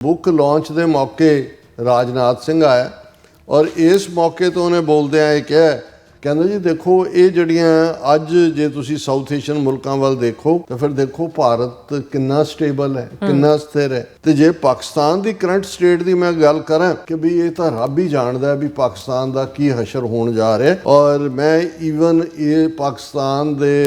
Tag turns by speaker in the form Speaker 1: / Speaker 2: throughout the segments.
Speaker 1: Book launch के मौके राजनाथ सिंह आया और इस मौके तो उन्हें बोलदे ये कहा कहंदा जी देखो ये जड़ियाँ अज जे तुसी साउथ एशियन मुल्कों वाल देखो तो फिर देखो भारत कितना स्टेबल है कितना स्थिर है तो जे पाकिस्तान की करंट स्टेट की मैं गल करा कि भी ये तो रब ही जानदा भी पाकिस्तान का की हशर होने जा रहा है। और मैं ईवन ये पाकिस्तान के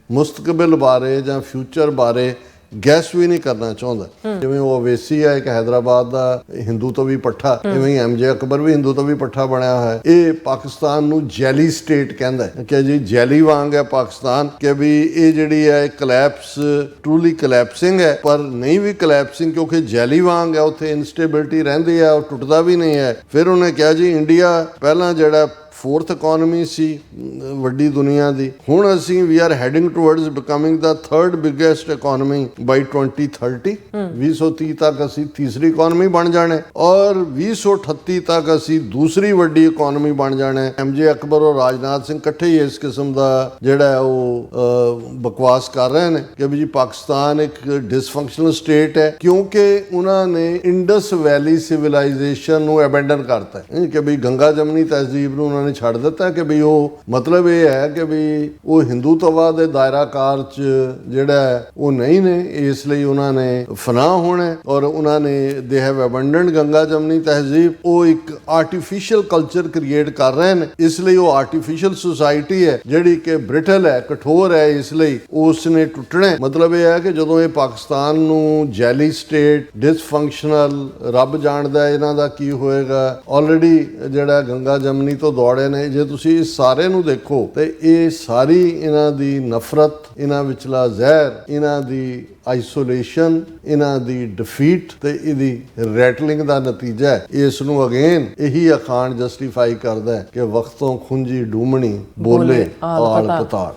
Speaker 1: मुस्तकबिल बारे या फ्यूचर बारे गैस भी नहीं करना चाहता। जिवें वो अवेसी है एक हैदराबाद का हिंदू तो भी पट्ठा, इवें एमजे अकबर भी हिंदू तो भी पट्ठा बनया है। ये पाकिस्तान नू जैली स्टेट कहंदा है कि जी जैली वांग है पाकिस्तान, कि भी ये जिहड़ी है कलैप्स ट्रूली कलैप्सिंग है पर नहीं भी कलैप्सिंग क्योंकि जैली वांग है, उत्थे इनस्टेबिलिटी रहिंदी है और टुटदा भी नहीं है। फिर उन्हें कहा जी इंडिया पहला जिहड़ा फोर्थ इकोनॉमी सी वड्डी दुनिया दी, हुण असीं we are heading towards becoming the third biggest economy by 2030। 2030 तक असीं तीसरी इकोनॉमी बन जाने और 2038 तक असीं दूसरी वड्डी इकोनॉमी बन जाने। एमजे अकबर और राजनाथ सिंह इकट्ठे ही इस किस्म का जिहड़ा है वो बकवास कर रहे हैं कि भी जी पाकिस्तान एक डिसफंक्शनल स्टेट है क्योंकि उन्होंने इंडस वैली सिविलाइजेशन नूं अबैंडन करता है कि भी गंगा जमनी तहजीब नूं उन्होंने छड़ दिता कि भी वो मतलब ये है कि भी वो हिंदूत्ववाद के दायराकार च जिहड़ा है वो नहीं ने, इसलिए उन्होंने फना होना और उन्होंने दे हैव अबंडेंट गंगा जमनी तहजीब। वो एक आर्टिफिशियल कल्चर क्रिएट कर रहे हैं, इसलिए वो आर्टिफिशियल सोसाइटी है जिहड़ी कि ब्रिटल है कठोर है, इसलिए उसने टुटना। मतलब यह है कि जो ये पाकिस्तान नूं जैली स्टेट डिसफंक्शनल रब जानदा इन्हां दा की होएगा। ऑलरेडी जिहड़ा गंगा जमनी तो दौड़े ने, जे तुसी इस सारे नूं देखो तो ये सारी इन्हां दी नफरत, इन्हां विचला जहर, इन्हां दी आइसोलेशन, इन्हां दी डिफीट ते इहदी रैटलिंग दा नतीजा है। इस नूं अगेन यही अखान जस्टिफाई करदा है कि वक्तों खुंजी डूमणी बोले आल पताल।